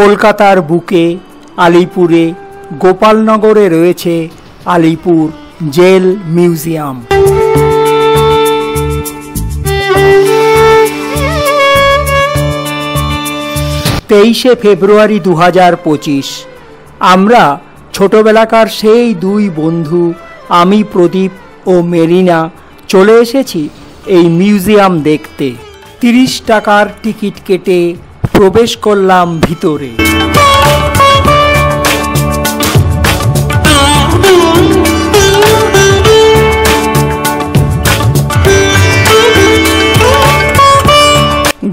কলকাতার বুকে আলিপুরে গোপালনগরে রয়েছে আলিপুর জেল মিউজিয়াম। 23শে ফেব্রুয়ারি 2025 আমরা ছোটবেলাকার সেই দুই বন্ধু আমি প্রদীপ ও মেরিনা চলে এসেছি এই মিউজিয়াম দেখতে। 30 টাকার টিকিট কেটে প্রবেশ করলাম ভিতরে।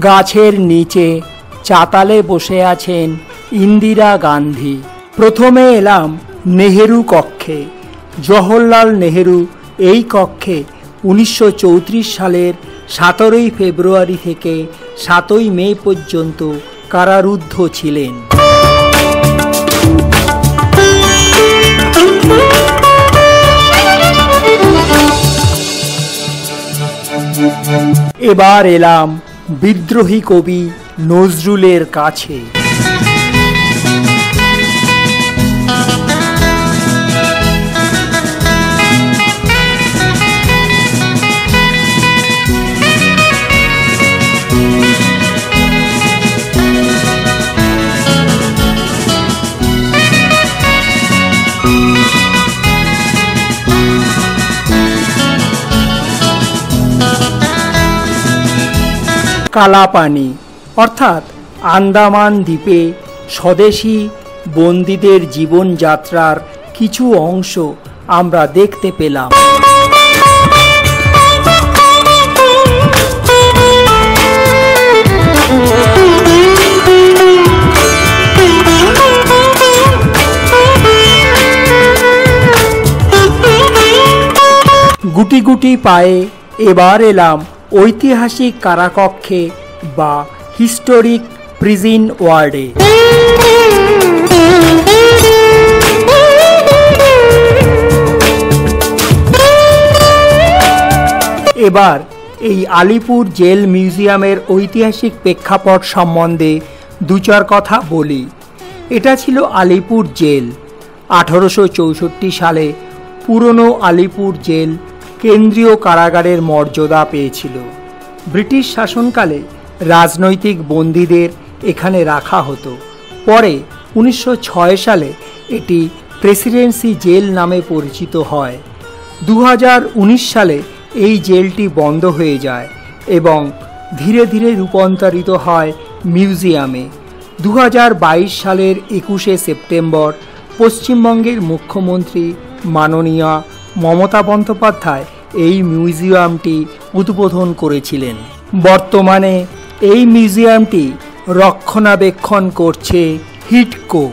গাছের নিচে চাতালে বসে আছেন ইন্দিরা গান্ধী। প্রথমে এলাম নেহেরু কক্ষে। জওহরলাল নেহেরু এই কক্ষে 1934 সালের 17 ফেব্রুয়ারি থেকে 7 মে পর্যন্ত কারারুদ্ধ ছিলেন। এবার এলাম বিদ্রোহী কবি নজরুলের কাছে। কালাপানি অর্থাৎ আন্দামান দ্বীপে স্বদেশী বন্দীদের জীবনযাত্রার কিছু অংশ আমরা দেখতে পেলাম। গুটি গুটি পায়ে এবার এলাম ঐতিহাসিক কারাকক্ষে বা হিস্টোরিক প্রিজন ওয়ার্ডে। এবার এই আলিপুর জেল মিউজিয়ামের ঐতিহাসিক প্রেক্ষাপট সম্বন্ধে দু চার কথা বলি। এটা ছিল আলিপুর জেল। 1864 সালে পুরনো আলিপুর জেল কেন্দ্রীয় কারাগারের মর্যাদা পেয়েছিল। ব্রিটিশ শাসনকালে রাজনৈতিক বন্দীদের এখানে রাখা হতো। পরে 1906 সালে এটি প্রেসিডেন্সি জেল নামে পরিচিত হয়। 2019 সালে এই জেলটি বন্ধ হয়ে যায় এবং ধীরে ধীরে রূপান্তরিত হয় মিউজিয়ামে। 2022 সালের 21শে সেপ্টেম্বর পশ্চিমবঙ্গের মুখ্যমন্ত্রী মাননীয়া মমতা বন্দ্যোপাধ্যায় এই মিউজিয়ামটি উদ্বোধন করেছিলেন। বর্তমানে এই মিউজিয়ামটি রক্ষণাবেক্ষণ করছে হিডকো।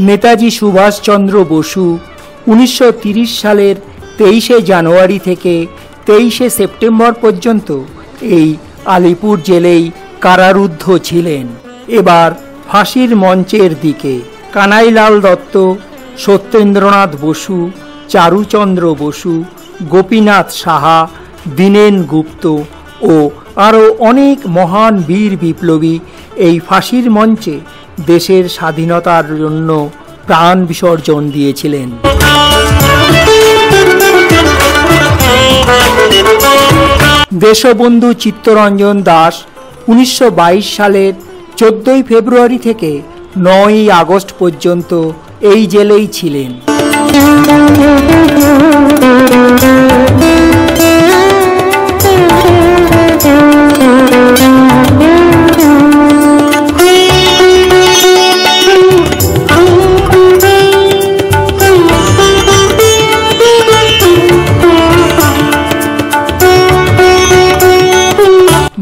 নেতাজি সুভাষচন্দ্র বসু 1930 সালের 23শে জানুয়ারি থেকে 23শে সেপ্টেম্বর পর্যন্ত এই আলিপুর জেলেই কারারুদ্ধ ছিলেন। এবার ফাঁসির মঞ্চের দিকে কানাইলাল দত্ত, সত্যেন্দ্রনাথ বসু, চারুচন্দ্র বসু, গোপীনাথ সাহা, দীনেন গুপ্ত ও আরও অনেক মহান বীর বিপ্লবী এই ফাঁসির মঞ্চে দেশের স্বাধীনতার জন্য প্রাণ বিসর্জন দিয়েছিলেন। দেশবন্ধু চিত্তরঞ্জন দাস 1922 সালের 14 ফেব্রুয়ারি থেকে 9 আগস্ট পর্যন্ত এই জেলেই ছিলেন।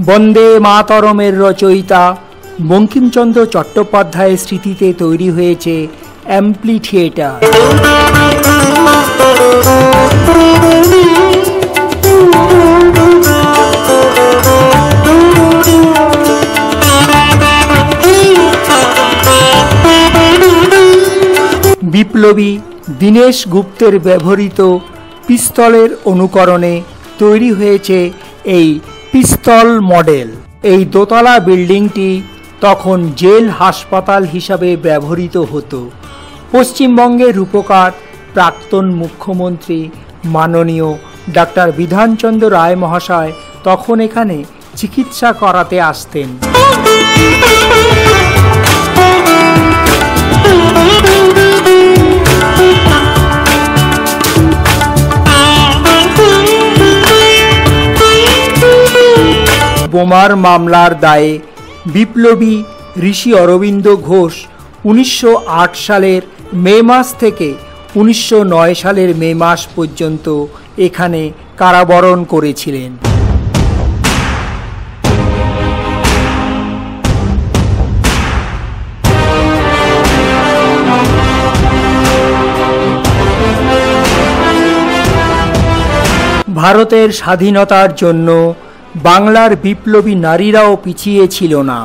বন্দে মাতরমের রচয়িতা বঙ্কিমচন্দ্র চট্টোপাধ্যায়ের স্মৃতিতে তৈরি হয়েছে অ্যাম্পলি থিয়েটার। বিপ্লবী দীনেশ গুপ্তের ব্যবহৃত পিস্তলের অনুকরণে তৈরি হয়েছে এই পিস্তল মডেল। এই দোতলা বিল্ডিংটি তখন জেল হাসপাতাল হিসাবে ব্যবহৃত হতো। পশ্চিমবঙ্গের রূপকার প্রাক্তন মুখ্যমন্ত্রী মাননীয় ডাক্তার বিধানচন্দ্র রায় মহাশয় তখন এখানে চিকিৎসা করাতে আসতেন। বোমার মামলার দায়ে বিপ্লবী ঋষি অরবিন্দ ঘোষ 1908 সালের মে মাস থেকে 1909 সালের মে মাস পর্যন্ত এখানে কারাবরণ করেছিলেন। ভারতের স্বাধীনতার জন্য বাংলার বিপ্লবী নারীরাও পিছিয়ে ছিল না।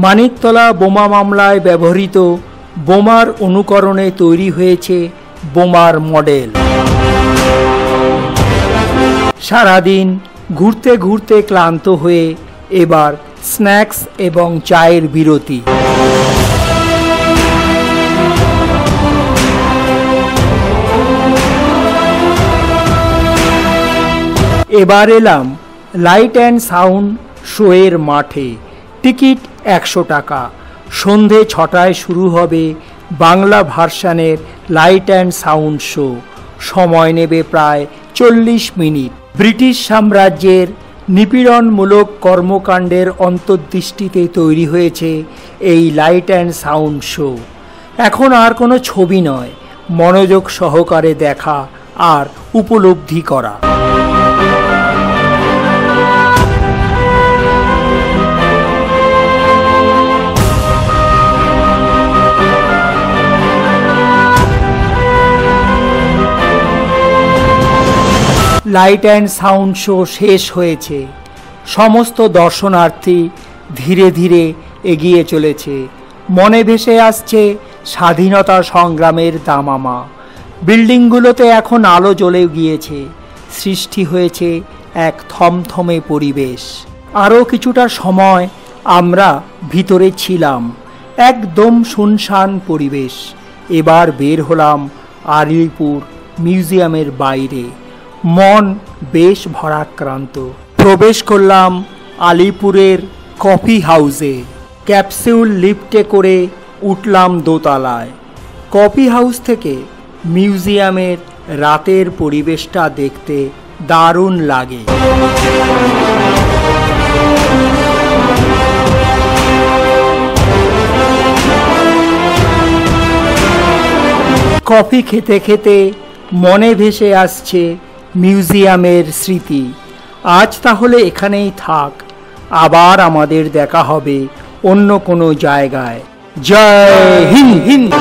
মানিকতলা বোমা মামলায় ব্যবহৃত বোমার অনুকরণে তৈরি হয়েছে বোমার মডেল। সারাদিন ঘুরতে ঘুরতে ক্লান্ত হয়ে এবার স্ন্যাক্স এবং চায়ের বিরতি। এবার এলাম লাইট অ্যান্ড সাউন্ড শোয়ের মাঠে। টিকিট 100 টাকা। সন্ধে 6টায় শুরু হবে বাংলা ভার্সানের লাইট অ্যান্ড সাউন্ড শো। সময় নেবে প্রায় 40 মিনিট। ব্রিটিশ সাম্রাজ্যের নিপীড়নমূলক কর্মকাণ্ডের অন্তর্দৃষ্টিতে তৈরি হয়েছে এই লাইট অ্যান্ড সাউন্ড শো। এখন আর কোনো ছবি নয়, মনোযোগ সহকারে দেখা আর উপলব্ধি করা। লাইট অ্যান্ড সাউন্ড শো শেষ হয়েছে। সমস্ত দর্শনার্থী ধীরে ধীরে এগিয়ে চলেছে। মনে ভেসে আসছে স্বাধীনতা সংগ্রামের দামামা। বিল্ডিংগুলোতে এখন আলো জ্বলে গিয়েছে। সৃষ্টি হয়েছে এক থমথমে পরিবেশ। আরও কিছুটা সময় আমরা ভিতরে ছিলাম। একদম শুনশান পরিবেশ। এবার বের হলাম আলিপুর মিউজিয়ামের বাইরে। মন বেশ ভারাক্রান্ত। প্রবেশ করলাম আলিপুরের কফি হাউসে। ক্যাপসুল লিফটে করে উঠলাম দোতলায়। কফি হাউস থেকে মিউজিয়ামের রাতের পরিবেশটা দেখতে দারুণ লাগে। কফি খেতে খেতে মনে ভেসে আসছে মিউজিয়ামের স্মৃতি। আজ তাহলে এখানেই থাক। আবার আমাদের দেখা হবে অন্য কোনো জায়গায়। জয় হিন্দ।